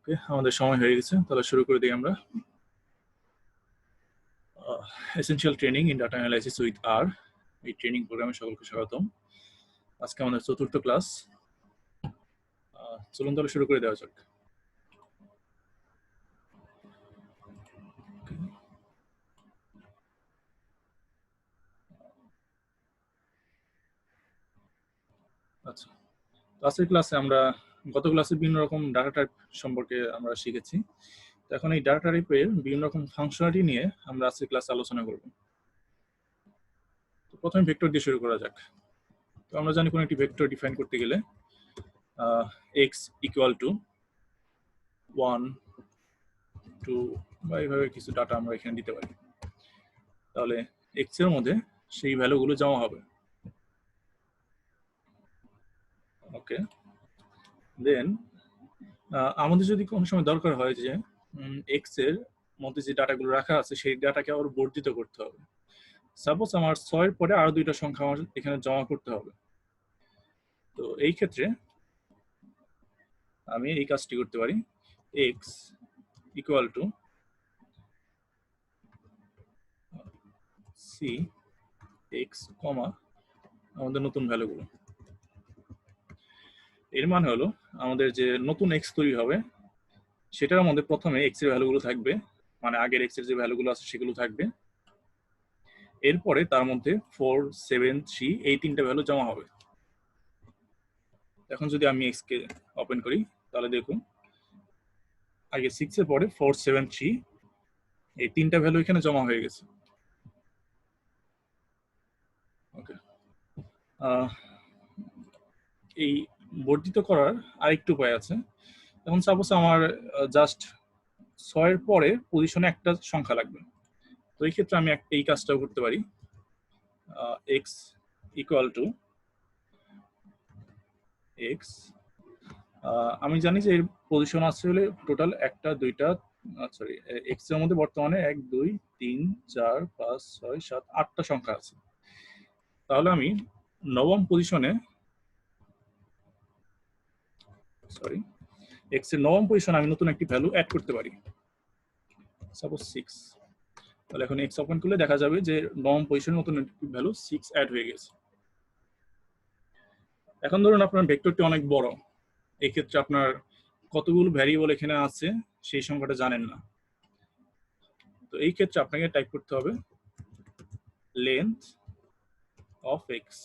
ওকে, আমাদের সময় হয়ে গেছে, তাহলে শুরু করে দিই আমরা। Essential training in data analysis with R এই ট্রেনিং প্রোগ্রামে সকলকে স্বাগতম। আজকে আমাদের চতুর্থ ক্লাস। চলুন তাহলে শুরু করে দেওয়া যাক। আচ্ছা, আজকের ক্লাসে আমরা গত ক্লাসে বিভিন্ন রকম ডাটা টাইপ সম্পর্কে আমরা শিখেছি। তো এখন এই ডাটা টাইপের বিভিন্ন রকম ফাংশনালিটি নিয়ে আমরা আজকের ক্লাসে আলোচনা করব। তো প্রথমে ভেক্টর দিয়ে শুরু করা যাক। তো আমরা জানি কোনো একটি ভেক্টর ডিফাইন করতে গেলে এক্স ইকুয়াল টু 1 2 বা এইভাবে কিছু ডাটা আমরা এখানে দিতে পারি। তাহলে এক্স এর মধ্যে সেই ভ্যালুগুলো জমা হবে। ওকে, দেন আমাদের যদি কোনো সময় দরকার হয় যে এক্স এর মধ্যে যে ডাটাগুলো রাখা আছে সেই ডাটাকে আবার বর্ধিত করতে হবে। সাপোজ আমার 6 এর পরে আরো দুইটা সংখ্যা আমার এখানে জমা করতে হবে। তো এই ক্ষেত্রে আমি এই কাজটি করতে পারি, x equal to C X comma আমাদের নতুন ভ্যালুগুলো। এর মানে হলো আমাদের যে নতুন এক্স তৈরি হবে সেটার মধ্যে প্রথমে এক্স এর ভ্যালুগুলো থাকবে, মানে আগের এক্স এর যে ভ্যালুগুলো আছে সেগুলো থাকবে। এরপরে তার মধ্যে 4 7 3 এই তিনটা ভ্যালু জমা হবে। এখন যদি আমি এক্স কে ওপেন করি তাহলে দেখুন আগে 6 এর পরে 4 7 3 এই তিনটা ভ্যালু এখানে জমা হয়ে গেছে। ওকে, এই বর্ধিত করার আরেকটু উপায় আছে। এখন সাপোজ আমার জাস্ট 6 এর পরে পজিশনে একটা সংখ্যা লাগবে। তো এই ক্ষেত্রে আমি এই কাজটাও করতে পারি, এক্স ইকুয়াল টু এক্স, আমি জানি যে এর পজিশন আছে হলে টোটাল একটা দুইটা সরি এক্স এর মধ্যে বর্তমানে 1 2 3 4 5 6 7 8টা সংখ্যা আছে। তাহলে আমি নবম পজিশনে এক্স এর নবম পজিশনে আমি নতুন একটি ভ্যালু অ্যাড করতে পারি, সাপোজ 6। তাহলে এখন এক্স ওপেন করলে দেখা যাবে যে নবম পজিশনে নতুন একটি ভ্যালু 6 অ্যাড হয়ে গেছে। এখন ধরুন আপনার ভেক্টরটি অনেক বড়, এই ক্ষেত্রে আপনার কতগুলো ভ্যারিয়েবল এখানে আছে সেই সংখ্যাটা জানেন না। তো এই ক্ষেত্রে আপনাকে টাইপ করতে হবে লেন্থ অফ এক্স।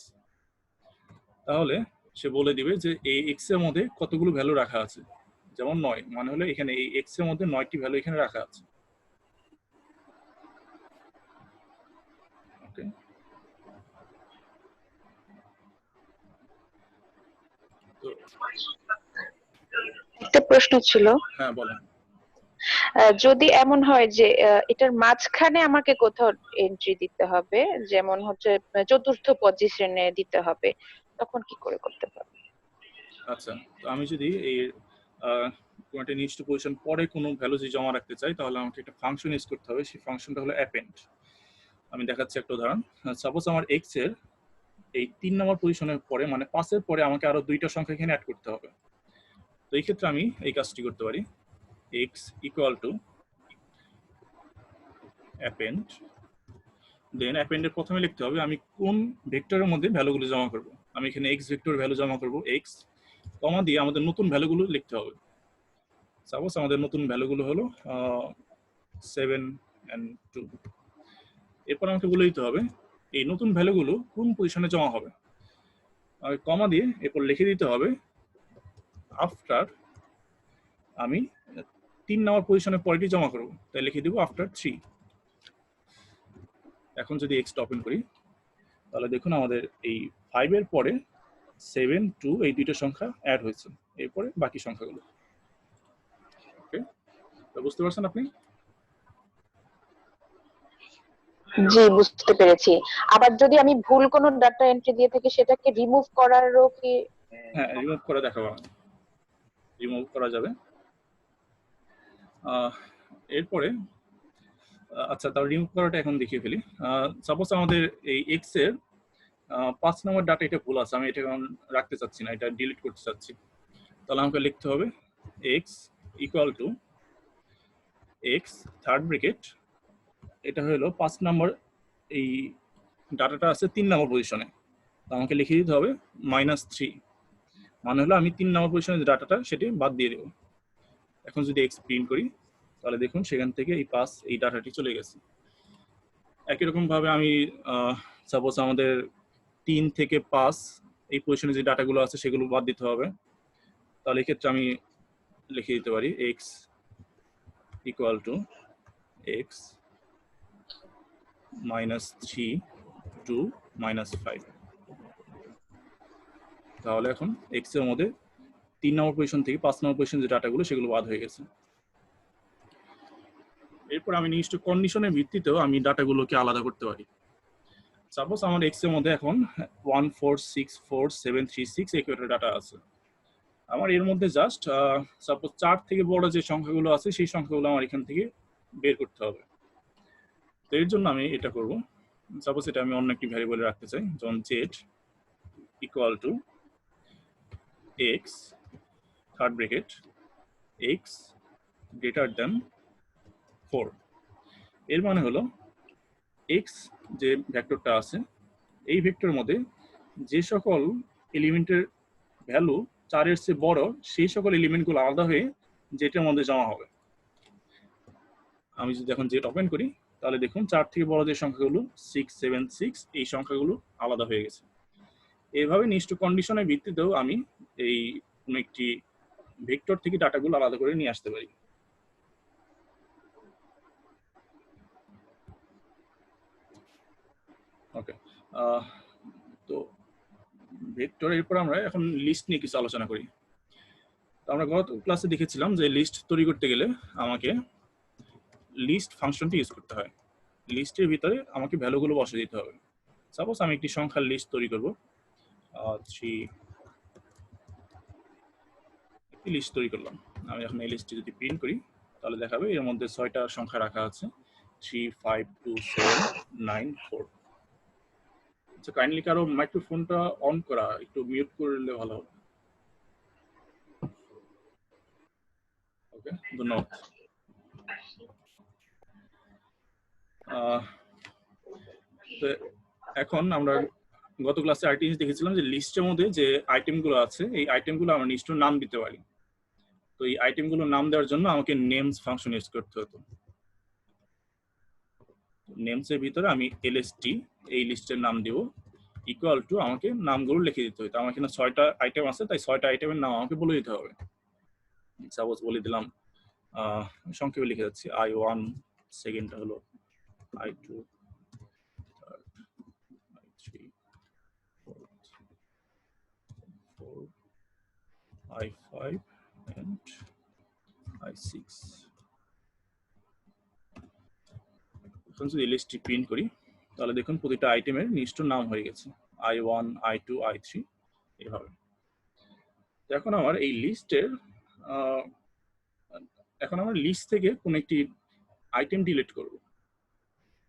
তাহলে সে বলে দিবে যে এই এক্স এর মধ্যে কতগুলো ভ্যালু রাখা আছে। যেমন 9, মানে হলো এখানে এই এক্স এর মধ্যে 9টি ভ্যালু এখানে রাখা আছে। ওকে, তো একটা প্রশ্ন ছিল। হ্যাঁ বলেন। যদি এমন হয় যে এটার মাঝখানে আমাকে কোথাও এন্ট্রি দিতে হবে, যেমন হচ্ছে চতুর্থ পজিশনে দিতে হবে, তখন কি করে করতে পারবো? আচ্ছা, তো আমি যদি এই কোনো একটা নির্দিষ্ট পজিশন পরে কোনো ভ্যালু যদি জমা রাখতে চাই তাহলে আমাকে একটা ফাংশন ইউজ করতে হবে। সেই ফাংশনটা হলো অ্যাপেন্ড। আমি দেখাচ্ছি একটা উদাহরণ। সাপোজ আমার এক্স এর এই 3 নম্বর পজিশনের পরে, মানে 5 এর পরে আমাকে আরো দুইটা সংখ্যা এখানে অ্যাড করতে হবে। তো এই ক্ষেত্রে আমি এই কাজটি করতে পারি, x ইকুয়াল টু অ্যাপেন্ড। দেন অ্যাপেন্ডের প্রথমে লিখতে হবে আমি কোন ভেক্টরের মধ্যে ভ্যালুগুলো জমা করব। আমি এখানে x ভেক্টর ভ্যালু জমা করব, x কমা দিয়ে আমাদের নতুন ভ্যালুগুলো লিখতে হবে। সাপোজ আমাদের নতুন ভ্যালুগুলো হলো 7 and 2। এরপর আমাকে বলে দিতে হবে এই নতুন ভ্যালুগুলো কোন পজিশনে জমা হবে। আমি কমা দিয়ে এরপর লিখে দিতে হবে আফটার আমি 3 নম্বর পজিশনের পরেটি জমা করব, তাই লিখে দিব আফটার 3। এখন যদি এক্সটা ওপেন করি তাহলে দেখুন আমাদের এই 5 এর পরে 7 2 এই দুইটা সংখ্যা অ্যাড হয়েছে, এরপরে বাকি সংখ্যাগুলো। ওকে, তো বুঝতে পারছেন আপনি? জি, বুঝতে পেরেছি। আবার যদি আমি ভুল কোনো ডাটা এন্ট্রি দিয়ে থাকি সেটাকে রিমুভ করারও কি? হ্যাঁ, রিমুভ করে দেখাবো, রিমুভ করা যাবে। এরপরে আচ্ছা, তাও রিমুভ করাটা এখন দেখিয়ে ফেলি। সাপোজ আমাদের এই এক্স এর 5 নম্বর ডাটা এটা ভুল আছে, আমি এটা এখন রাখতে চাচ্ছি না, এটা ডিলিট করতে চাচ্ছি। তাহলে আমাকে লিখতে হবে x equal to x third bracket, এটা হলো 5 নম্বর, এই ডাটাটা আছে 3 নম্বর পজিশনে, তো আমাকে লিখে দিতে হবে -3, মানে হলো আমি 3 নম্বর পজিশনে যে ডাটাটা সেটি বাদ দিয়ে দেব। এখন যদি এক্স প্রিন্ট করি তাহলে দেখুন সেখান থেকে এই 5 এই ডাটাটি চলে গেছে। একই রকম ভাবে আমি সাপোজ আমাদের 3 থেকে 5 এই পজিশনে যে ডাটাগুলো আছে সেগুলো বাদ দিতে হবে, তাহলে এই ক্ষেত্রে আমি লিখে দিতে পারি x equal to x -3 to -5। তাহলে এখন এক্স এর মধ্যে 3 নম্বর পজিশন থেকে 5 নম্বর পজিশন যে ডাটাগুলো সেগুলো বাদ হয়ে গেছে। এরপর আমি নির্দিষ্ট কন্ডিশনের ভিত্তিতেও আমি ডাটাগুলোকে আলাদা করতে পারি। সাপোজ আমার এক্স এর মধ্যে এখন 1464736 এই কয়টা ডাটা আছে, আমার এর মধ্যে জাস্ট সাপোজ 4 থেকে বড় যে সংখ্যাগুলো আছে সেই সংখ্যাগুলো আমার এখান থেকে বের করতে হবে। তো এর জন্য আমি এটা করব, সাপোজ এটা আমি অন্য একটি ভ্যারিয়েবলে রাখতে চাই, যেমন z equal to x third bracket x greater than 4। এর মানে হলো এক্স যে ভেক্টরটা আছে এই ভেক্টরের মধ্যে যে সকল এলিমেন্টের ভ্যালু 4 এর চেয়ে বড় সেই সকল এলিমেন্টগুলো আলাদা হয়ে যেটার মধ্যে জমা হবে। আমি যদি এখন জেট ওপেন করি তাহলে দেখুন 4 থেকে বড় যে সংখ্যাগুলো 676 এই সংখ্যাগুলো আলাদা হয়ে গেছে। এইভাবে নির্দিষ্ট কন্ডিশনের ভিত্তিতেও আমি এই কোনো একটি ভেক্টর থেকে ডাটাগুলো আলাদা করে নিয়ে আসতে পারি। ওকে, তো ভেক্টর, এরপর আমরা এখন লিস্ট নিয়ে কিছু আলোচনা করি। তো আমরা গত ক্লাসে দেখেছিলাম যে লিস্ট তৈরি করতে গেলে আমাকে লিস্ট ফাংশনটি ইউজ করতে হয়। লিস্টের ভিতরে আমাকে ভ্যালুগুলো বসে দিতে হবে। সাপোজ আমি একটি সংখ্যার লিস্ট তৈরি করব, 3 লিস্ট তৈরি করলাম। আমি এখন এই লিস্টটি যদি প্রিন্ট করি তাহলে দেখাবে এর মধ্যে 6টা সংখ্যা রাখা আছে, 3 5 2 7 9 4। আচ্ছা, কাইন্ডলি কারো মাইক্রোফোনটা অন করা, একটু মিউট করলে ভালো হবে। ওকে, ধন্যবাদ। তো এখন আমরা গত ক্লাসে আরেকটি জিনিস দেখেছিলাম যে লিস্টের মধ্যে যে আইটেমগুলো আছে এই আইটেমগুলো আমরা নির্দিষ্ট নাম দিতে পারি। তো এই আইটেমগুলো নাম দেওয়ার জন্য আমাকে নেমস ফাংশন ইউজ করতে হতো। নেমস এর ভিতরে আমি এলএসটি এই লিস্টের নাম দেব, ইকুয়াল টু আমাকে নামগুলো লিখে দিতে হতো। আমার এখানে 6টা আইটেম আছে, তাই 6টা আইটেমের নাম আমাকে বলে দিতে হবে। সাপোজ বলে দিলাম, সংক্ষেপে লিখে যাচ্ছি, I1, সেকেন্ডটা হলো I2, third I3, fourth I5 and I6। এখন যদি লিস্টটি প্রিন্ট করি তাহলে দেখুন প্রতিটা আইটেমের নির্দিষ্ট নাম হয়ে গেছে, I1 I2 I3 এভাবে। এখন আমার এই লিস্টের এখন আমার লিস্ট থেকে কোন একটি আইটেম ডিলিট করব।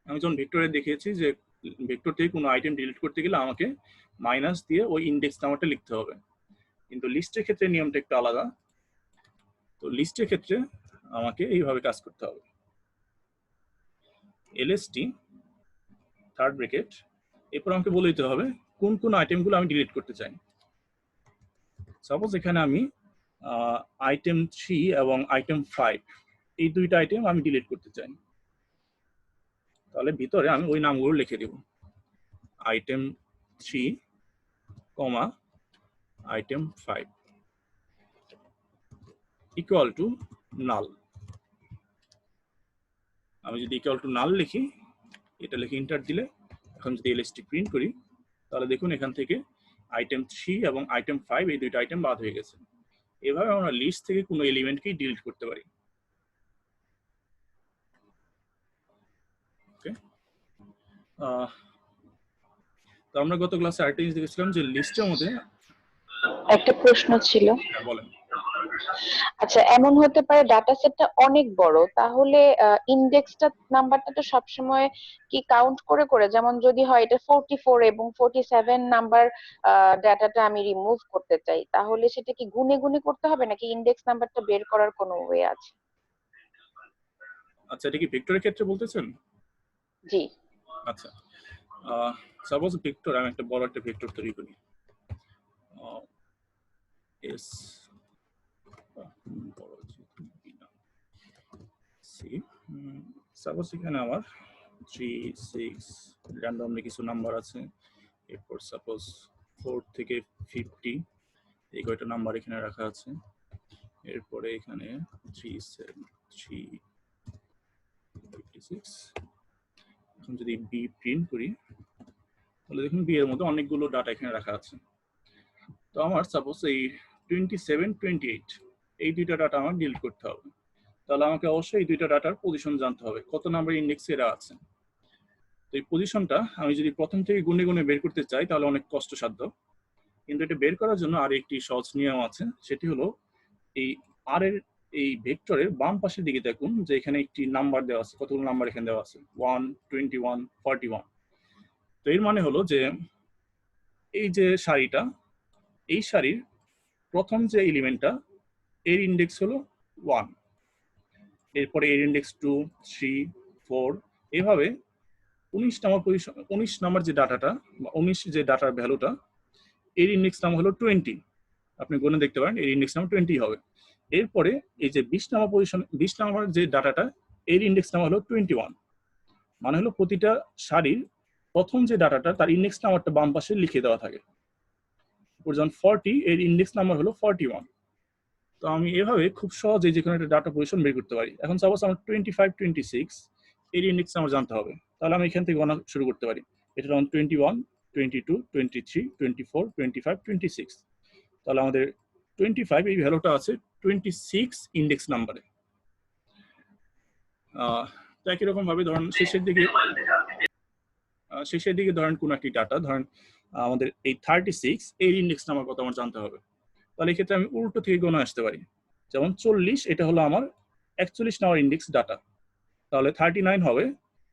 আমি যখন ভেক্টরে দেখিয়েছি যে ভেক্টর থেকে কোনো আইটেম ডিলিট করতে গেলে আমাকে মাইনাস দিয়ে ওই ইন্ডেক্স নাম্বারটা লিখতে হবে, কিন্তু লিস্টের ক্ষেত্রে নিয়মটা একটু আলাদা। তো লিস্টের ক্ষেত্রে আমাকে এইভাবে কাজ করতে হবে, এলএসটি থার্ড ব্র্যাকেট, এরপর আমাকে বলে দিতে হবে কোন কোন আইটেমগুলো আমি ডিলিট করতে চাই। সাপোজ এখানে আমি আইটেম 3 এবং আইটেম 5 এই দুইটা আইটেম আমি ডিলিট করতে চাই, তাহলে ভিতরে আমি ওই নামগুলো লিখে দেব, item 3, item 5 equal to null. আমি যদি ইকুয়াল টু নাল লিখি, এটা লিখে এন্টার দিলে এখন যদি এলএসটি প্রিন্ট করি তাহলে দেখুন এখান থেকে আইটেম 3 এবং আইটেম 5 এই দুইটা আইটেম বাদ হয়ে গেছে। এভাবে আমরা লিস্ট থেকে কোনো এলিমেন্টকেই ডিলিট করতে পারি। ওকে, তো আমরা গত ক্লাসে আরেকটা জিনিস দেখেছিলাম যে লিস্টের মধ্যে একটা প্রশ্ন ছিল। বলেন। আচ্ছা, এমন হতে পারে ডাটা সেটটা অনেক বড়, তাহলে ইন্ডেক্সটা নাম্বারটা তো সবসময় কি কাউন্ট করে করে, যেমন যদি হয় এটা 44 এবং 47 নাম্বার ডাটাটা আমি রিমুভ করতে চাই, তাহলে সেটা কি গুণে গুণে করতে হবে নাকি ইন্ডেক্স নাম্বারটা বের করার কোনো ওয়ে আছে? আচ্ছা, এটা কি ভেক্টরের ক্ষেত্রে বলতেছেন? জি। আচ্ছা, সাপোজ ভেক্টর, আমি একটা বড় একটা ভেক্টর তৈরি করি, এস বড় সি, সাপোজ এখানে আমার 3 6 র্যান্ডমলি কিছু নাম্বার আছে, এরপর সাপোজ 4 থেকে 50 এই কয়টা নাম্বার এখানে রাখা আছে, এরপরে এখানে 3 7 3 56। এখন যদি বি প্রিন্ট করি তাহলে দেখুন বি এর মধ্যে অনেকগুলো ডাটা এখানে রাখা আছে। তো আমার সাপোজ এই 27 28 এই দুইটা ডাটা আমার ডিলিট করতে হবে, তাহলে আমাকে অবশ্যই এই দুইটা ডাটার পজিশন জানতে হবে, কত নাম্বার ইন্ডেক্সে এরা আছে। তো এই পজিশনটা আমি যদি প্রথম থেকে গুণে গুণে বের করতে চাই তাহলে অনেক কষ্টসাধ্য, কিন্তু এটা বের করার জন্য আর একটি সহজ নিয়ম আছে, সেটি হলো এই আর এর এই ভেক্টরের বাম পাশের দিকে দেখুন যে এখানে একটি নাম্বার দেওয়া আছে, কতগুলো নাম্বার এখানে দেওয়া আছে 1 21 41। তো এর মানে হলো যে এই যে সারিটা, এই সারির প্রথম যে এলিমেন্টটা এর ইন্ডেক্স হলো 1, এরপরে এর ইন্ডেক্স 2 3 4, এভাবে 19 নম্বর পজিশন, 19 নম্বর যে ডাটাটা বা 19 যে ডাটার ভ্যালুটা এর ইন্ডেক্স নাম হলো 20, আপনি গুণে দেখতে পারেন এর ইন্ডেক্স নাম 20 হবে। এরপরে এই যে 20 নম্বর পজিশন, 20 নম্বর যে ডাটাটা এর ইন্ডেক্স নাম হলো 21, মানে হলো প্রতিটা সারির প্রথম যে ডাটাটা তার ইন্ডেক্স নাম্বারটা বাম পাশে লিখে দেওয়া থাকে। যেমন 40 এর ইন্ডেক্স নাম্বার হলো 41। তো আমি এভাবে খুব সহজে যে কোনো একটা ডাটা পজিশন বের করতে পারি। এখন সাপোজ আমার 25 26 এর ইন্ডেক্স আমার জানতে হবে, তাহলে আমি এখান থেকে গণনা শুরু করতে পারি। এটা যেমন 21 22 23 24 25 26, তাহলে আমাদের 25 এই ভ্যালুটা আছে 26 ইন্ডেক্স নাম্বারে। তো একই রকম ভাবে ধরেন শেষের দিকে ধরেন কোন একটি ডাটা, ধরেন আমাদের এই 36 এর ইন্ডেক্স নাম্বার কত আমার জানতে হবে, তাহলে এই ক্ষেত্রে আমি উল্টো থেকে গণনা আসতে পারি। যেমন 40 এটা হলো আমার 41 নাম্বার ইন্ডেক্স ডাটা, তাহলে 39 হবে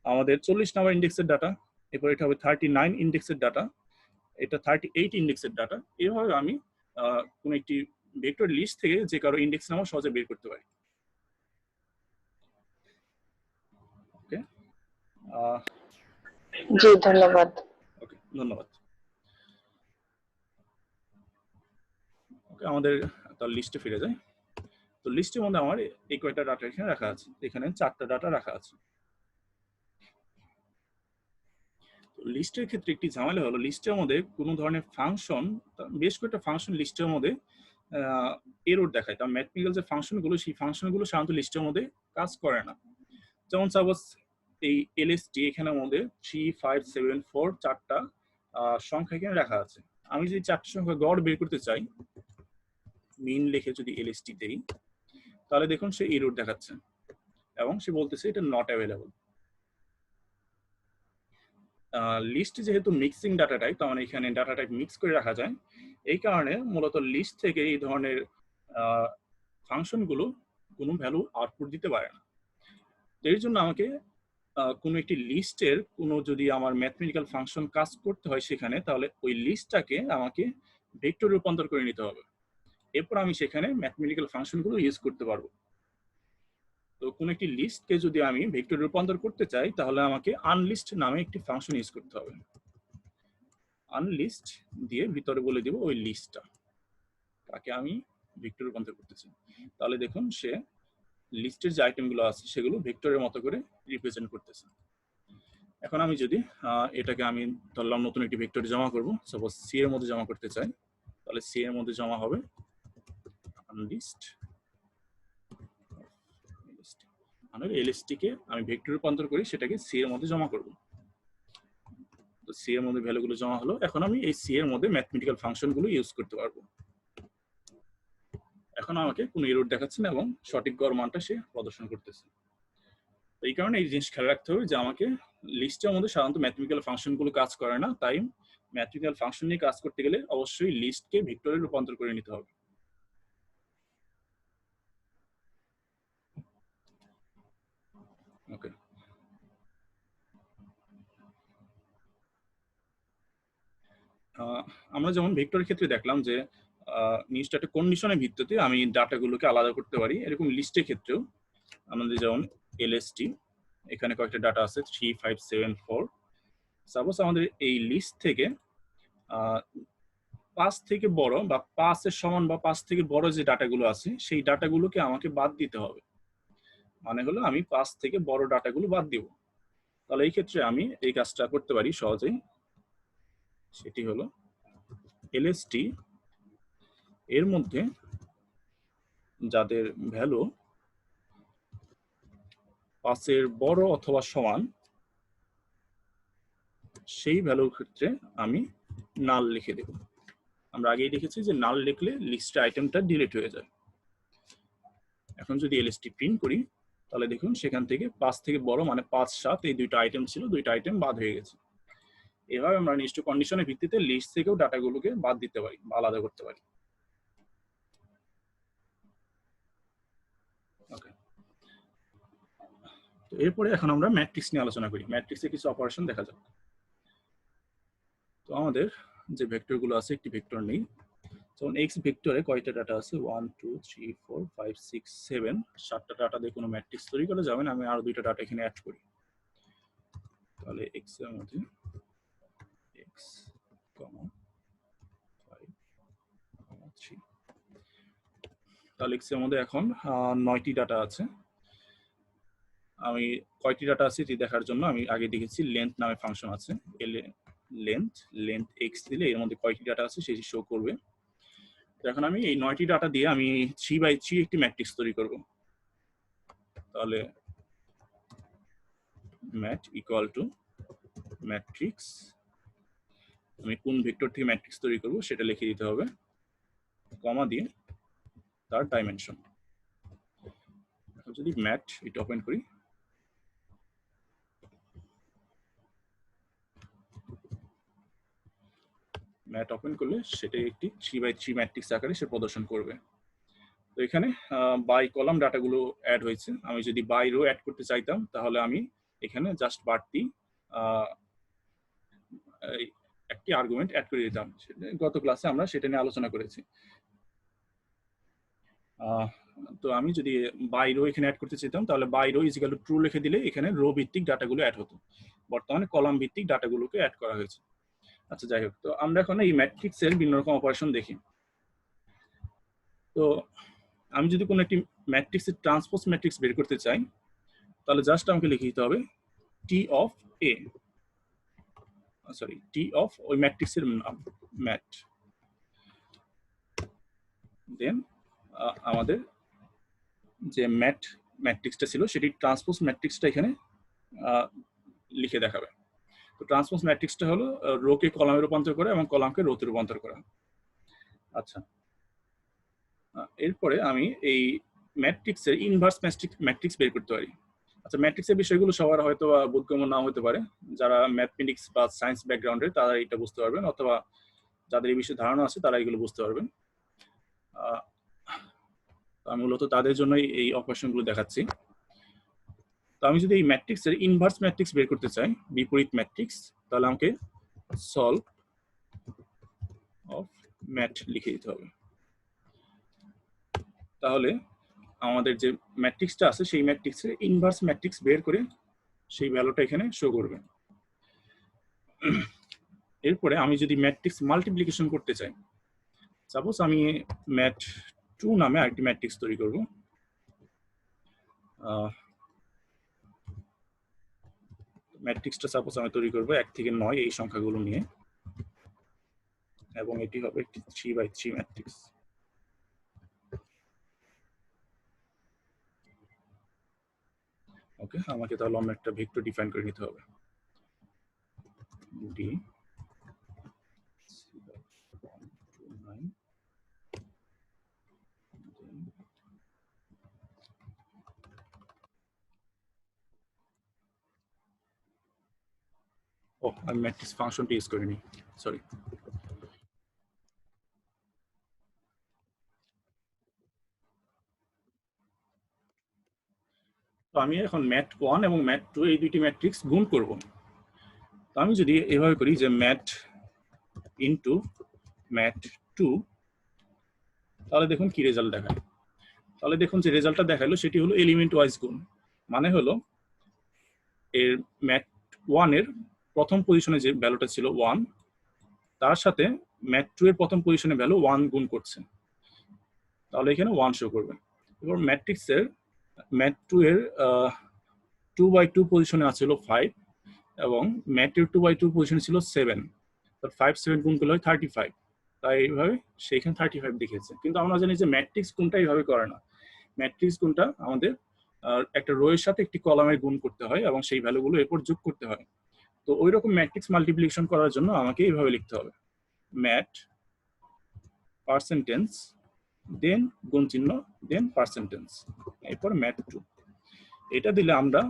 আমাদের 40 নাম্বার ইন্ডেক্সের ডাটা, এরপর এটা হবে 39 ইন্ডেক্সের ডাটা, এটা 38 ইন্ডেক্সের ডাটা। এইভাবে আমি কোন একটি ভেক্টর লিস্ট থেকে যে কারো ইন্ডেক্স নাম্বার সহজে বের করতে পারি। ওকে, জি, ধন্যবাদ। ওকে, ধন্যবাদ। ওকে, আমাদের তার লিস্টে ফিরে যাই। তো লিস্টের মধ্যে আমার এই কয়টা ডাটা এখানে রাখা আছে, এখানে 4টা ডাটা রাখা আছে। লিস্টের ক্ষেত্রে একটি ঝামেলা হলো লিস্টের মধ্যে কোনো ধরনের ফাংশন, বেশ কয়েকটা ফাংশন লিস্টের মধ্যে এরর দেখায়। তার ম্যাথমেটিক্যাল যে ফাংশনগুলো, সেই ফাংশনগুলো সাধারণত লিস্টের মধ্যে কাজ করে না। যেমন সাপোজ এই এলএসটি এখানের মধ্যে 3 5 7 4 চারটা সংখ্যা এখানে রাখা আছে। আমি যদি 4টা সংখ্যা গড় বের করতে চাই, মিন লিখে যদি এলএসটি দেই, তাহলে দেখুন সে এরর দেখাচ্ছে এবং সে বলতেছে এটা নট অ্যাভেলেবল। লিস্ট যেহেতু মিক্সিং ডাটা টাইপ, তার মানে এখানে ডাটা টাইপ মিক্স করে রাখা যায়, এই কারণে মূলত লিস্ট থেকে এই ধরনের ফাংশনগুলো কোনো ভ্যালু আউটপুট দিতে পারে না। এর জন্য আমাকে কোনো একটি লিস্টের কোনো যদি আমার ম্যাথমেটিক্যাল ফাংশন কাজ করতে হয় সেখানে, তাহলে ওই লিস্টটাকে আমাকে ভেক্টর রূপান্তর করে নিতে হবে, এরপর আমি সেখানে ম্যাথমেটিক্যাল ফাংশনগুলো ইউজ করতে পারবো। তো কোন একটি লিস্টকে যদি আমি ভেক্টর রূপান্তর করতে চাই তাহলে আমাকে আনলিস্ট নামে একটি ফাংশন ইউজ করতে হবে। আনলিস্ট দিয়ে ভিতরে বলে দিব ওই লিস্টটা তাকে আমি ভেক্টর রূপান্তর করতে চাই, তাহলে দেখুন সে লিস্টের যে আইটেমগুলো আছে সেগুলো ভেক্টরের মতো করে রিপ্রেজেন্ট করতেছে। এখন আমি যদি এটাকে আমি ধরলাম নতুন একটি ভেক্টরে জমা করব, সাপোজ সি এর মধ্যে জমা করতে চাই, তাহলে সি এর মধ্যে জমা হবে আনলিস্ট। এলএসটি কে আমি ভেক্টর রূপান্তর করি, সেটাকে সি এর মধ্যে জমা করব। তো সি এর মধ্যে ভ্যালুগুলো জমা হলো, এখন আমি এই সি এর মধ্যে ম্যাথমেটিক্যাল ফাংশনগুলো ইউজ করতে পারবো। এখন আমাকে কোনো এরর দেখাচ্ছে না এবং সঠিক গড় মানটা সে প্রদর্শন করতেছে। তো এই কারণে এই জিনিস খেয়াল রাখতে হবে যে আমাকে লিস্টের মধ্যে সাধারণত ম্যাথমেটিক্যাল ফাংশনগুলো কাজ করে না, তাই ম্যাথমেটিক্যাল ফাংশন নিয়ে কাজ করতে গেলে অবশ্যই লিস্টকে ভেক্টরে রূপান্তর করে নিতে হবে। আমরা যেমন ভেক্টরের ক্ষেত্রে দেখলাম যে নির্দিষ্ট একটা কন্ডিশনের ভিত্তিতে আমি ডাটাগুলোকে আলাদা করতে পারি, এরকম লিস্টের ক্ষেত্রেও আমাদের যেমন এলএসটি, এখানে কয়েকটা ডাটা আছে 3, 5, 7, 4। সাপোজ আমাদের এই লিস্ট থেকে 5 থেকে বড় বা 5 এর সমান বা 5 থেকে বড় যে ডাটাগুলো আছে সেই ডাটাগুলোকে আমাকে বাদ দিতে হবে। মানে হলো আমি 5 থেকে বড় ডাটাগুলো বাদ দিব। তাহলে এই ক্ষেত্রে আমি এই কাজটা করতে পারি সহজেই। সেটি হলো এলএসটি এর মধ্যে যাদের ভ্যালু 5 এর বড় অথবা সমান সেই ভ্যালুর ক্ষেত্রে আমি নাল লিখে দেব। আমরা আগেই দেখেছি যে নাল লিখলে লিস্টের আইটেমটা ডিলিট হয়ে যায়। এখন যদি এলএসটি প্রিন্ট করি তাহলে দেখুন সেখান থেকে 5 থেকে বড় মানে 5, 7 এই দুইটা আইটেম ছিল, দুইটা আইটেম বাদ হয়ে গেছে। এভাবে আমরা নির্দিষ্ট কন্ডিশনের ভিত্তিতে লিস্ট থেকেও ডাটাগুলোকে বাদ দিতে পারি বা আলাদা করতে পারি। ওকে, তো এরপরে এখন আমরা ম্যাট্রিক্স নিয়ে আলোচনা করি। ম্যাট্রিক্সে কিছু অপারেশন দেখা যাক। তো আমাদের যে ভেক্টরগুলো আছে, একটি ভেক্টর নেই, যেমন এক্স ভেক্টরে কয়টা ডাটা আছে 1 2 3 4 5 6 7, 7টা ডাটা দিয়ে কোনো ম্যাট্রিক্স তৈরি করা যাবে না। আমি আরো দুইটা ডাটা এখানে অ্যাড করি। তাহলে এক্স এর মধ্যে x, 5, 3। তাহলে এক্স এর মধ্যে এখন 9টি ডাটা আছে। আমি কয়টি ডাটা আছে এটি দেখার জন্য আমি আগে দেখেছি লেন্থ নামে ফাংশন আছে। লেন্থ এক্স দিলে এর মধ্যে কয়টি ডাটা আছে সেটি শো করবে। এখন আমি এই 9টি ডাটা দিয়ে আমি 3x3 একটি ম্যাট্রিক্স তৈরি করব। তাহলে ম্যাট ইকুয়াল টু ম্যাট্রিক্স, আমি কোন ভেক্টর থেকে ম্যাট্রিক্স তৈরি করব সেটা লিখে দিতে হবে, কমা দিয়ে তার ডাইমেনশন। এখন যদি ম্যাট এটা ওপেন করি, ম্যাট ওপেন করলে সেটা একটি 3x3 ম্যাট্রিক্স আকারে সে প্রদর্শন করবে। তো এখানে বাই কলাম ডাটাগুলো অ্যাড হয়েছে। আমি যদি বাই রো অ্যাড করতে চাইতাম তাহলে আমি এখানে জাস্ট বাড়তি একটি আর্গুমেন্ট অ্যাড করে দিতাম। গত ক্লাসে আমরা সেটা নিয়ে আলোচনা করেছি। তো আমি যদি বাই রো এখানে অ্যাড করতে চাইতাম তাহলে by row is equal to true লিখে দিলে এখানে রো ভিত্তিক ডাটাগুলো অ্যাড হতো। বর্তমানে কলাম ভিত্তিক ডাটাগুলোকে অ্যাড করা হয়েছে। আচ্ছা, যাই হোক, তো আমরা এখন এই ম্যাট্রিক্সের বিভিন্ন রকম অপারেশন দেখি। তো আমি যদি কোনো একটি ম্যাট্রিক্সের ট্রান্সপোজ ম্যাট্রিক্স বের করতে চাই তাহলে জাস্ট আমাকে লিখে দিতে হবে T of A, sorry T of ওই ম্যাট্রিক্সের নাম ম্যাট, দেন আমাদের যে ম্যাট্রিক্সটা ছিল সেটি ট্রান্সপোজ ম্যাট্রিক্সটা এখানে লিখে দেখাবে। তো ট্রান্সপোজ ম্যাট্রিক্সটা হলো রোকে কলামে রূপান্তর করা এবং কলামকে রোতে রূপান্তর করা। আচ্ছা, এরপরে আমি এই ম্যাট্রিক্সের ইনভার্স ম্যাট্রিক্স বের করতে পারি। আচ্ছা, ম্যাট্রিক্সের বিষয়গুলো সবার হয়তো বোধগম্য নাও হতে পারে। যারা ম্যাথমেটিক্স বা সায়েন্স ব্যাকগ্রাউন্ডের তারা এটা বুঝতে পারবেন, অথবা যাদের এই বিষয়ে ধারণা আছে তারা এগুলো বুঝতে পারবেন। আমি মূলত তাদের জন্যই এই অপারেশনগুলো দেখাচ্ছি। তো আমি যদি এই ম্যাট্রিক্সের ইনভার্স ম্যাট্রিক্স বের করতে চাই, বিপরীত ম্যাট্রিক্স, তাহলে আমাকে সলভ অফ ম্যাট লিখে দিতে হবে। তাহলে আমাদের যে ম্যাট্রিক্সটা আছে সেই ম্যাট্রিক্সের ইনভার্স ম্যাট্রিক্স বের করে সেই ভ্যালুটা এখানে শো করবে। এরপরে আমি যদি ম্যাট্রিক্স মাল্টিপ্লিকেশন করতে চাই, সাপোজ আমি ম্যাট 2 নামে আরেকটি ম্যাট্রিক্স তৈরি করব। ম্যাট্রিক্সটা সাপোজ আমি তৈরি করব 1 থেকে 9 এই সংখ্যাগুলো নিয়ে, এবং এটি হবে একটি 3x3 ম্যাট্রিক্স। ওকে, আমাকে তাহলে অন্য একটা ভেক্টর ডিফাইন করে নিতে হবে। ডি আমি ম্যাট্রিক্স ফাংশনটি ইউজ করিনি, সরি। তো আমি এখন ম্যাট 1 এবং ম্যাট 2 এই দুইটি ম্যাট্রিক্স গুণ করব। তো আমি যদি এভাবে করি যে ম্যাট ইনটু ম্যাট 2, তাহলে দেখুন কি রেজাল্ট দেখায়। তাহলে দেখুন যে রেজাল্টটা দেখালো সেটি হলো এলিমেন্ট ওয়াইজ গুণ, মানে হলো এর ম্যাট 1 এর প্রথম পজিশনে যে ভ্যালুটা ছিল 1, তার সাথে ম্যাট 2 এর প্রথম পজিশনে ভ্যালু 1 গুণ করছে, তাহলে এখানে 1 শো করবে। এবার ম্যাট্রিক্সের ম্যাট 2 এর 2/2 পজিশনে আছিল 5 এবং ম্যাট এর 2/2 পজিশনে ছিল 7, তো 5 7 গুণ করলে হয় 35, তাই এইভাবে সেইখানে 35 দেখিয়েছে। কিন্তু আমরা জানি যে ম্যাট্রিক্স কোনটা এইভাবে করে না, ম্যাট্রিক্স কোনটা আমাদের একটা রো এর সাথে একটি কলামের গুণ করতে হয় এবং সেই ভ্যালুগুলো এরপর যোগ করতে হয়। তো ওই রকম ম্যাট্রিক্স মাল্টিপ্লিকেশন করার জন্য আমাকে এইভাবে লিখতে হবে, ম্যাট পার্সেন্টেজ দেন গুণ চিহ্ন দেন পার্সেন্টেজ, এরপর ম্যাট 2। এটা দিলে আমরা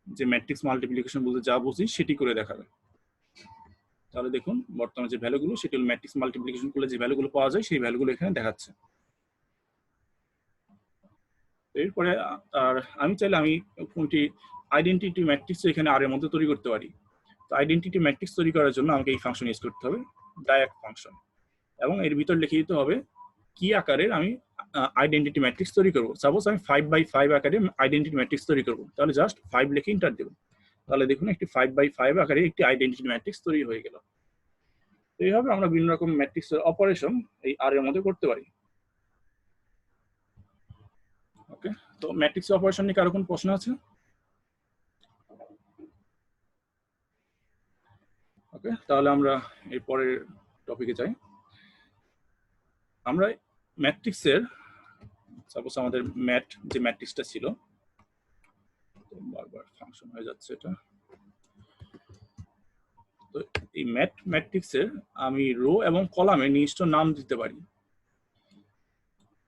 যে ম্যাট্রিক্স মাল্টিপ্লিকেশন বলতে যা বুঝি সেটি করে দেখাবে। তাহলে দেখুন বর্তমানে যে ভ্যালুগুলো সেটি হলো ম্যাট্রিক্স মাল্টিপ্লিকেশন করলে যে ভ্যালুগুলো পাওয়া যায় সেই ভ্যালুগুলো এখানে দেখাচ্ছে। এরপরে আর আমি চাইলে আমি কোনটি আইডেন্টিটি ম্যাট্রিক্স এখানে আর এর মধ্যে তৈরি করতে পারি। তো আইডেন্টিটি ম্যাট্রিক্স তৈরি করার জন্য আমাকে এই ফাংশন ইউজ করতে হবে, ডায়াক ফাংশন, এবং এর ভিতর লিখে দিতে হবে কি আকারের আমি আইডেন্টিটি ম্যাট্রিক্স তৈরি করব। সাপোজ আমি 5/5 আকারে আইডেন্টিটি ম্যাট্রিক্স তৈরি করব, তাহলে জাস্ট 5 লিখে এন্টার দেব, তাহলে দেখুন একটি 5/5 আকারে একটি আইডেন্টিটি ম্যাট্রিক্স তৈরি হয়ে গেল। এইভাবে আমরা বিভিন্ন রকম ম্যাট্রিক্সের অপারেশন এই আর এর মধ্যে করতে পারি। ওকে, তো ম্যাট্রিক্স অপারেশন নিয়ে কারো কোনো প্রশ্ন আছে? ওকে, তাহলে আমরা এই পরের টপিকে যাই। আমরা ম্যাট্রিক্সের সাপোজ আমাদের ম্যাট যে ম্যাট্রিক্সটা ছিল, বারবার ফাংশন হয়ে যাচ্ছে এটা, তো এই ম্যাট ম্যাট্রিক্সের আমি রো এবং কলামে নির্দিষ্ট নাম দিতে পারি।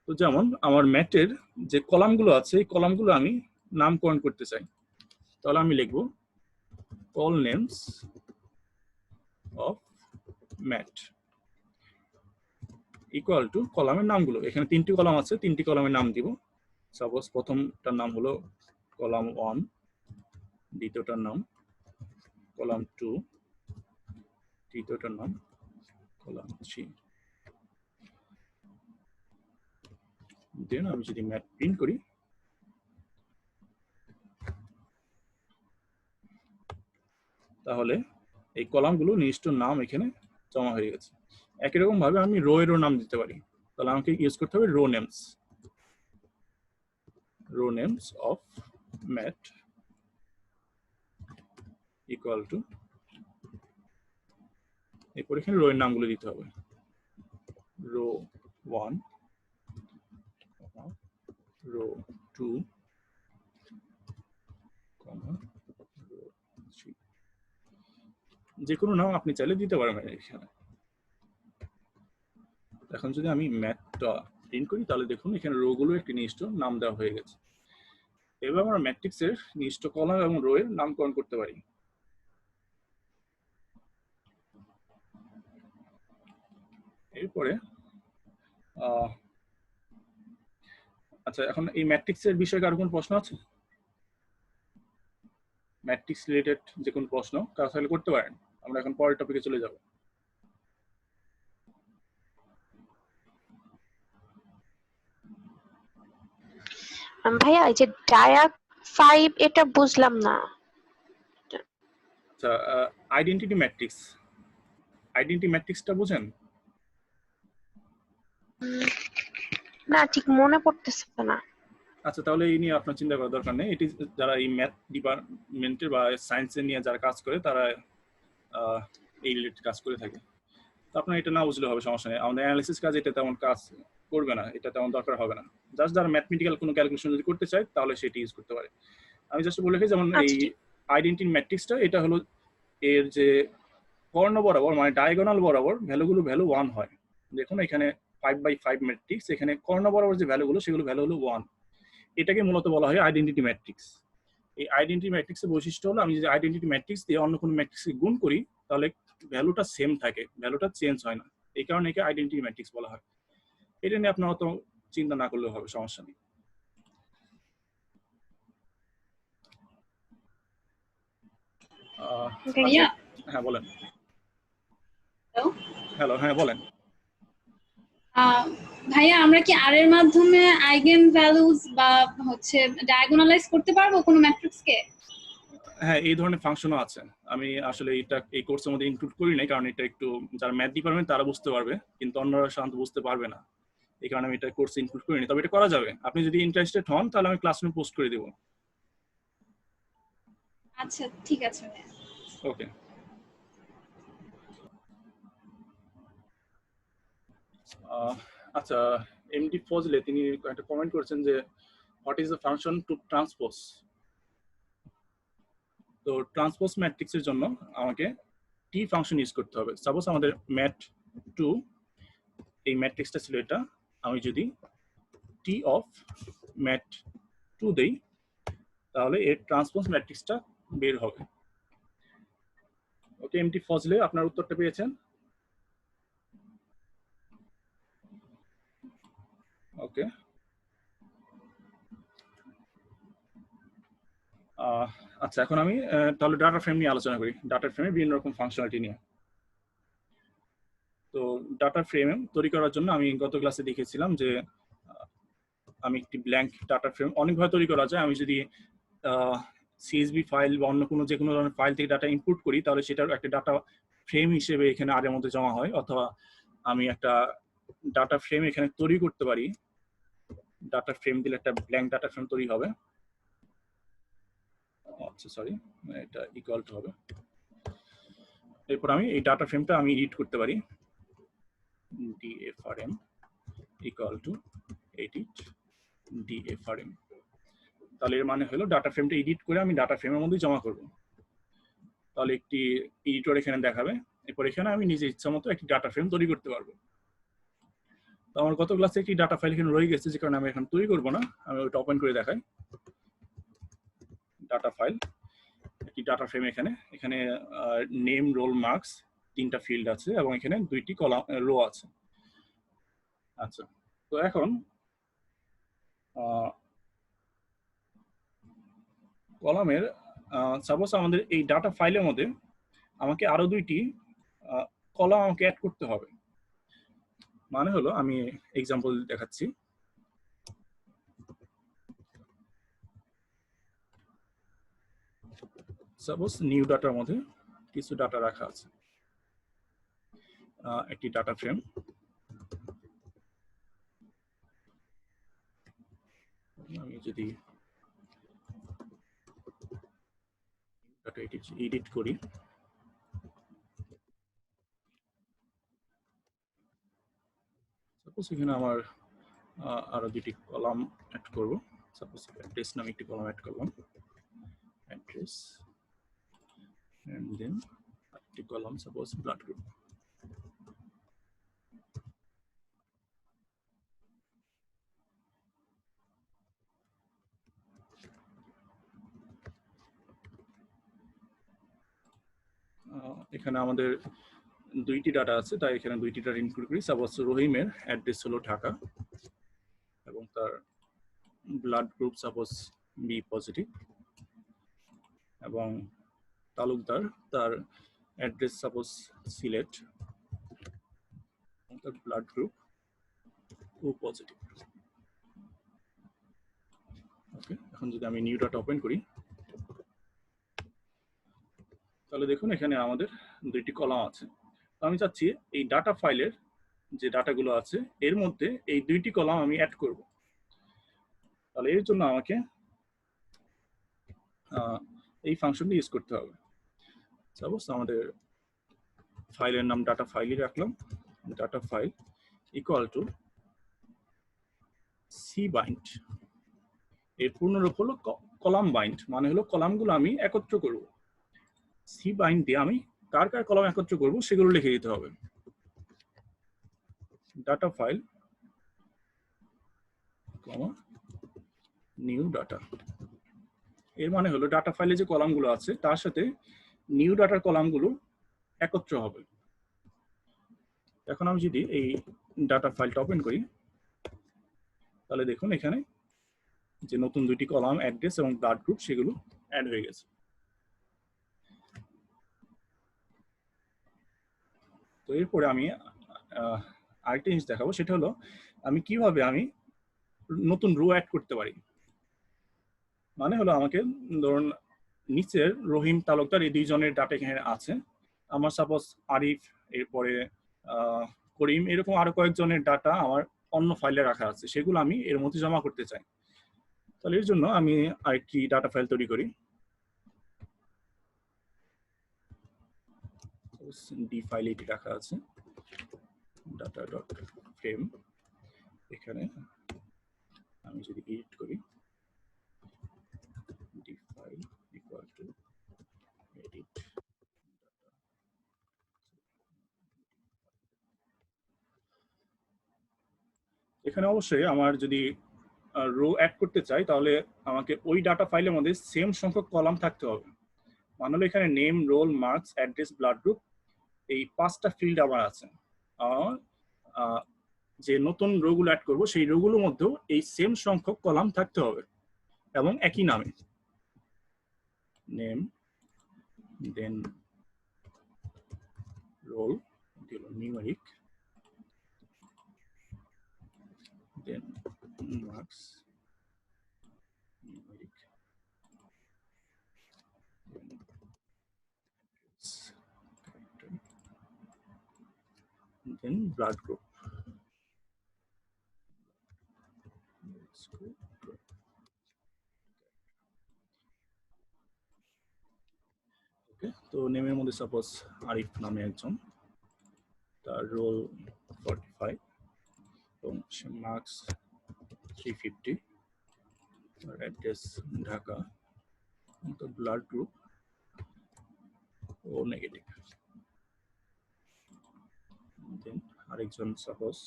তো যেমন আমার ম্যাটের যে কলামগুলো আছে এই কলামগুলো আমি নামকরণ করতে চাই, তাহলে আমি লিখব col names of mat equal to কলামের নামগুলো। এখানে 3টি কলাম আছে, 3টি কলামের নাম দিব। সাপোজ প্রথমটার নাম হলো কলাম 1, দ্বিতীয়টার নাম কলাম 2, তৃতীয়টার নাম কলাম 3। দেন আমি যদি ম্যাট প্রিন্ট করি, তাহলে এই কলামগুলো নির্দিষ্ট নাম এখানে জমা হয়ে গেছে। একই রকম ভাবে আমি রো এরও নাম দিতে পারি, তাহলে আমাকে ইউজ করতে হবে row names of mat equal to, এরপর এখানে রো এর নামগুলো দিতে হবে, রো 1, রো 2, রো 3, যে কোনো নাম আপনি চাইলে দিতে পারবেন এখানে। এখন যদি আমি ম্যাথটা প্রিন্ট করি, তাহলে দেখুন এখানে রো গুলো একটি নির্দিষ্ট নাম দেওয়া হয়ে গেছে। এবার আমরা ম্যাট্রিক্সের নির্দিষ্ট কলাম এবং রো এর নামকরণ করতে পারি। এরপরে আচ্ছা, এখন এই ম্যাট্রিক্সের বিষয়ে কারো কোনো প্রশ্ন আছে? ম্যাট্রিক্স রিলেটেড যে কোনো প্রশ্ন কারো তাহলে করতে পারেন, আমরা এখন পরের টপিকে চলে যাব। ভাইয়া এই যে ডায়াক 5 এটা বুঝলাম না। আচ্ছা, আইডেন্টিটি ম্যাট্রিক্সটা বুঝেন? না, ঠিক মনে পড়তেছে না। আচ্ছা, তাহলে এই নিয়ে আপনার চিন্তা করার দরকার নেই। এটি যারা এই ম্যাথ ডিপার্টমেন্টের বা সায়েন্সের নিয়ে যারা কাজ করে তারা এই রিলেটেড কাজ করে থাকে। তো আপনার এটা না বুঝলে হবে, সমস্যা নেই। আমাদের অ্যানালিসিস কাজ এটা তেমন কাজ করবে না, এটা তেমন দরকার হবে না। জাস্ট যারা ম্যাথমেটিক্যাল কোনো ক্যালকুলেশন যদি করতে চায় তাহলে সেটি ইউজ করতে পারে। আমি জাস্ট বলে রাখি, যেমন এই আইডেন্টিটি ম্যাট্রিক্সটা এটা হলো এর যে কর্ণ বরাবর মানে ডায়াগোনাল বরাবর ভ্যালুগুলো ভ্যালু 1 হয়। দেখুন এখানে 5/5 ম্যাট্রিক্স, এখানে কর্ণ বরাবর যে ভ্যালুগুলো সেগুলো ভ্যালু হলো 1। এটাকে মূলত বলা হয় আইডেন্টিটি ম্যাট্রিক্স। এই আইডেন্টিটি ম্যাট্রিক্সের বৈশিষ্ট্য হলো আমি যদি আইডেন্টিটি ম্যাট্রিক্স দিয়ে অন্য কোনো ম্যাট্রিক্সকে গুণ করি তাহলে ভ্যালুটা সেম থাকে, ভ্যালুটা চেঞ্জ হয় না। এই কারণে একে আইডেন্টিটি ম্যাট্রিক্স বলা হয়। এটা নিয়ে আপনার অত চিন্তা না করলেও হবে, সমস্যা নেই। হ্যাঁ বলেন। হ্যালো, হ্যাঁ বলেন। ভাইয়া আমরা কি আর এর মাধ্যমে আইগেন ভ্যালুজ বা হচ্ছে ডায়াগোনালাইজ করতে পারবো কোনো ম্যাট্রিক্সকে? হ্যাঁ, এই ধরনের ফাংশনও আছে। আমি আসলে এটা এই কোর্সের মধ্যে ইনক্লুড করি নাই, কারণ এটা একটু যারা ম্যাথ ডিপার্টমেন্ট তারা বুঝতে পারবে, কিন্তু অন্যরা সাধারণত বুঝতে পারবে না। এই কারণে আমি এটা কোর্সে ইনক্লুড করিনি, তবে এটা করা যাবে। আপনি যদি ইন্টারেস্টেড হন তাহলে আমি ক্লাসরুমে পোস্ট করে দেবো। আচ্ছা ঠিক আছে ভাইয়া। ওকে। আচ্ছা, এমডি ফজলে তিনি একটা কমেন্ট করেছেন যে what is the function to transpose. তো ট্রান্সপোজ ম্যাট্রিক্সের জন্য আমাকে টি ফাংশন ইউজ করতে হবে। সাপোজ আমাদের ম্যাট 2, এই ম্যাট্রিক্সটা ছিল এটা, আমি যদি টি অফ ম্যাট 2 দেই তাহলে এর ট্রান্সপোজ ম্যাট্রিক্সটা বের হবে। ওকে এমডি ফজলে, আপনার উত্তরটা পেয়েছেন? ওকে। আচ্ছা, এখন আমি তাহলে ডাটা ফ্রেম নিয়ে আলোচনা করি। ডাটা ফ্রেমে বিভিন্ন রকম ফাংশনালিটি নিয়ে। তো ডাটা ফ্রেম তৈরি করার জন্য আমি গত ক্লাসে দেখেছিলাম যে আমি একটি ব্ল্যাঙ্ক ডাটা ফ্রেম অনেকভাবে তৈরি করা যায়। আমি যদি সিএসভি ফাইল বা অন্য কোনো যে কোনো ধরনের ফাইল থেকে ডাটা ইনপুট করি তাহলে সেটার একটা ডাটা ফ্রেম হিসেবে এখানে আর এর মধ্যে জমা হয়, অথবা আমি একটা ডাটা ফ্রেম এখানে তৈরি করতে পারি। ডাটা ফ্রেম দিলে একটা ব্ল্যাঙ্ক ডাটা ফ্রেম তৈরি হবে। আচ্ছা সরি, এটা ইকুয়াল টু হবে। এরপর আমি এই ডাটা ফ্রেমটা আমি এডিট করতে পারি। dfrm equal to edit dfrm। তাহলে এর মানে হলো ডাটা ফ্রেমটা এডিট করে আমি ডাটা ফ্রেমের মধ্যে জমা করব। তাহলে একটি এডিটর এখানে দেখাবে। এরপর এখানে আমি নিজে ইচ্ছা মতো একটি ডাটা ফ্রেম তৈরি করতে পারবো। তো আমার গত ক্লাসে একটি ডাটা ফাইল এখানে রয়ে গেছে, যে কারণে আমি এখন তৈরি করবো না, আমি ওটা ওপেন করে দেখাই। ডাটা ফাইল, একটি ডাটা ফ্রেম এখানে এখানে নেম, রোল, মার্কস 3টা ফিল্ড আছে এবং এখানে 2টি কলাম রো আছে। আচ্ছা, তো এখন কলামের সাপোজ আমাদের এই ডাটা ফাইলের মধ্যে আমাকে আরো 2টি কলাম আমাকে অ্যাড করতে হবে। মানে হলো আমি এক্সাম্পল দেখাচ্ছি। সাপোজ নিউ ডাটার মধ্যে কিছু ডাটা রাখা আছে, একটি ডাটা ফ্রেম। আমি যদি ডাটা এডিট করি, সাপোজ এখানে আমার আরো 2টি কলাম অ্যাড করব। সাপোজ অ্যাড্রেস নামে একটি কলাম অ্যাড করলাম, অ্যাড্রেস, and then একটি কলাম সাপোজ ব্লাড গ্রুপ। এখানে আমাদের 2টি ডাটা আছে, তাই এখানে 2টি ডাটা ইনক্লুড করি। সাপোজ রহিমের অ্যাড্রেস হলো ঢাকা এবং তার blood group suppose B positive, এবং তালুকদার তার অ্যাড্রেস সাপোজ সিলেট, তার blood group O positive. Okay, এখন যদি আমি নিউ ডাটা ওপেন করি তাহলে দেখুন এখানে আমাদের 2টি কলাম আছে। তো আমি চাচ্ছি এই ডাটা ফাইলের যে ডাটাগুলো আছে এর মধ্যে এই 2টি কলাম আমি অ্যাড করব। তাহলে এর জন্য আমাকে এই ফাংশনটি ইউজ করতে হবে। সাপোজ আমাদের ফাইলের নাম ডাটা ফাইলই রাখলাম, data file equal to c bind. এর পূর্ণরূপ হলো কলাম বাইন্ড, মানে হলো কলামগুলো আমি একত্র করব। সি বাইন্ড দিয়ে আমি কার কার কলাম একত্র করব সেগুলো লিখে দিতে হবে। ডাটা ফাইল নিউ ডাটা, এর মানে হলো ডাটা ফাইলে যে কলামগুলো আছে তার সাথে নিউ ডাটার কলামগুলো একত্র হবে। এখন আমি যদি এই ডাটা ফাইলটা ওপেন করি তাহলে দেখুন এখানে যে নতুন 2টি কলাম অ্যাড্রেস এবং ব্লাড গ্রুপ সেগুলো অ্যাড হয়ে গেছে। তো এরপরে আমি আরেকটা জিনিস দেখাবো, সেটা হলো আমি কিভাবে আমি নতুন রো অ্যাড করতে পারি। মানে হলো আমাকে ধরুন নিচের রহিম তালুকদার এই দুইজনের ডাটা এখানে আছে, আমার সাপোজ আরিফ, এরপরে করিম, এরকম আরো কয়েকজনের ডাটা আমার অন্য ফাইলে রাখা আছে, সেগুলো আমি এর মধ্যে জমা করতে চাই। তাহলে এর জন্য আমি আরেকটি ডাটা ফাইল তৈরি করি। ডি ফাইলে এটি রাখা আছে, ডাটা ডট ফ্রেম। এখানে আমি যদি এডিট করি, D file equal two edit. এখানে অবশ্যই আমার যদি রো অ্যাড করতে চাই, তাহলে আমাকে ওই ডাটা ফাইলের মধ্যে সেম সংখ্যক কলাম থাকতে হবে। মানে হলো এখানে name, roll, marks, address, blood group, এই 5টা ফিল্ড আমার আছে। আর যে নতুন রোগুলো অ্যাড করব সেই রোগুলোর মধ্যেও এই সেম সংখ্যক কলাম থাকতে হবে এবং একই নামে, নেম, দেন রোল, নিউমেরিক, দেন marks, numeric, then blood group. Okay, তো নেমের মধ্যে সাপোজ আরিফ নামে একজন, তার রোল 45 এবং মার্কস 350, তার অ্যাড্রেস ঢাকা, তো ব্লাড গ্রুপ ও নেগেটিভ। দেন আরেকজন সাপোজ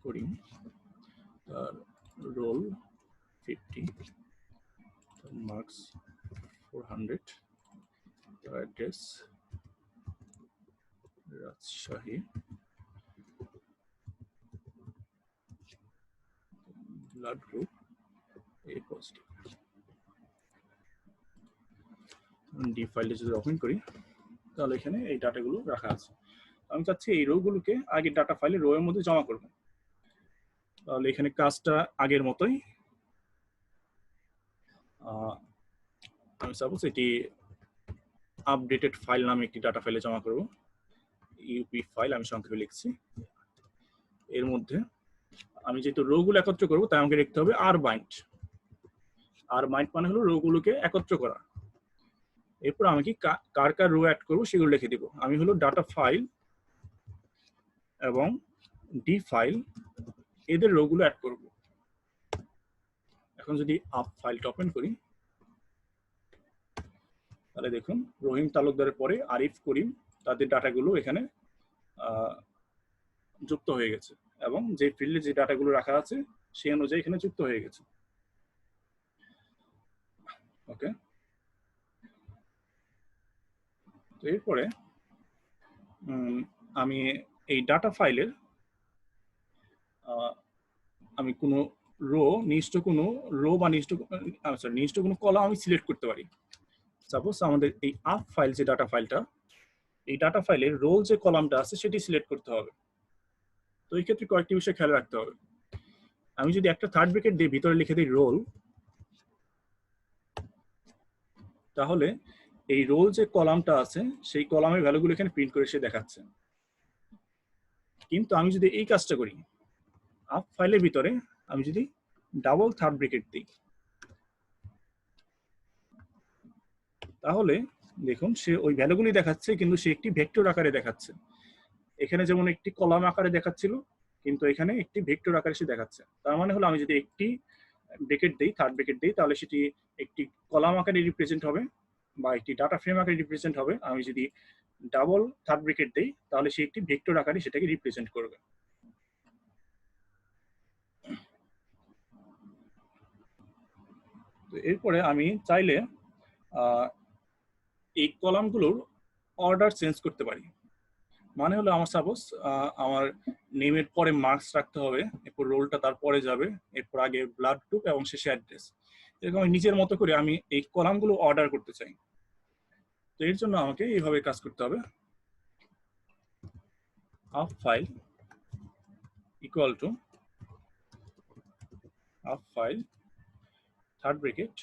করিম, তার রোল 50, তার মার্কস 400, তার অ্যাড্রেস রাজশাহী, ব্লাড গ্রুপ এ পজিটিভ। ডি ফাইলে যদি ওপেন করি, তাহলে এখানে এই ডাটাগুলো রাখা আছে। আমি চাচ্ছি এই রোগুলোকে আগে ডাটা ফাইলে রো এর মধ্যে জমা করব। তাহলে এখানে কাজটা আগের মতোই। আমি সাপোজ এটি আপডেটেড ফাইল নামে একটি ডাটা ফাইলে জমা করব। ইউপি ফাইল আমি সংক্ষেপে লিখছি। এর মধ্যে আমি যেহেতু রোগুলো একত্র করব, তাই আমাকে লিখতে হবে আর বাইন্ড। আর বাইন্ড মানে হলো রোগুলোকে একত্র করা। এরপর আমি কি কার কার রো অ্যাড করব সেগুলো লিখে দিব। আমি হলো ডাটা ফাইল এবং ডি ফাইল এদের রোগুলো অ্যাড করব। এখন যদি আপ ফাইলটা ওপেন করি, তাহলে দেখুন রহিম তালুকদারের পরে আরিফ, করিম, তাদের ডাটাগুলো এখানে যুক্ত হয়ে গেছে এবং যে ফিল্ডে যে ডাটাগুলো রাখা আছে সেই অনুযায়ী এখানে যুক্ত হয়ে গেছে। ওকে, তো এরপরে আমি এই ডাটা ফাইলের আমি কোনো রো নির্দিষ্ট কোনো কলাম আমি সিলেক্ট করতে পারি। সাপোজ আমাদের এই আপ ফাইল যে ডাটা ফাইলটা, এই ডাটা ফাইলের রোল যে কলামটা আছে সেটি সিলেক্ট করতে হবে। তো এই ক্ষেত্রে কয়েকটি বিষয় খেয়াল রাখতে হবে। আমি যদি একটা থার্ড ব্র্যাকেট দিয়ে ভিতরে লিখে দিই রোল, তাহলে এই রোল যে কলামটা আছে সেই কলামের ভ্যালুগুলো এখানে প্রিন্ট করে সে দেখাচ্ছে। কিন্তু আমি যদি এই কাজটা করি, আপ ফাইলের ভিতরে আমি যদি ডাবল থার্ড ব্র্যাকেট দিই, তাহলে দেখুন সে ওই ভ্যালুগুলি দেখাচ্ছে, কিন্তু সে একটি ভেক্টর আকারে দেখাচ্ছে। এখানে যেমন একটি কলাম আকারে দেখাচ্ছিল, কিন্তু এখানে একটি ভেক্টর আকারে সে দেখাচ্ছে। তার মানে হলো আমি যদি একটি ব্র্যাকেট দেই, থার্ড ব্র্যাকেট দেই, তাহলে সেটি একটি কলাম আকারে রিপ্রেজেন্ট হবে বা একটি ডাটা ফ্রেম আকারে রিপ্রেজেন্ট হবে। আমি যদি ডাবল থার্ড ব্র্যাকেট দেই, তাহলে সে একটি ভেক্টর আকারে সেটাকে রিপ্রেজেন্ট করবে। তো এরপরে আমি চাইলে এই কলামগুলোর অর্ডার চেঞ্জ করতে পারি। মানে হলো আমার সাপোজ আমার নেমের পরে মার্কস রাখতে হবে, এরপর রোলটা তারপরে যাবে, এরপর আগে ব্লাড গ্রুপ এবং শেষে অ্যাড্রেস। এরকম আমি নিজের মতো করে আমি এই কলামগুলো অর্ডার করতে চাই। তো এর জন্য আমাকে এইভাবে কাজ করতে হবে up file equal two up file third bracket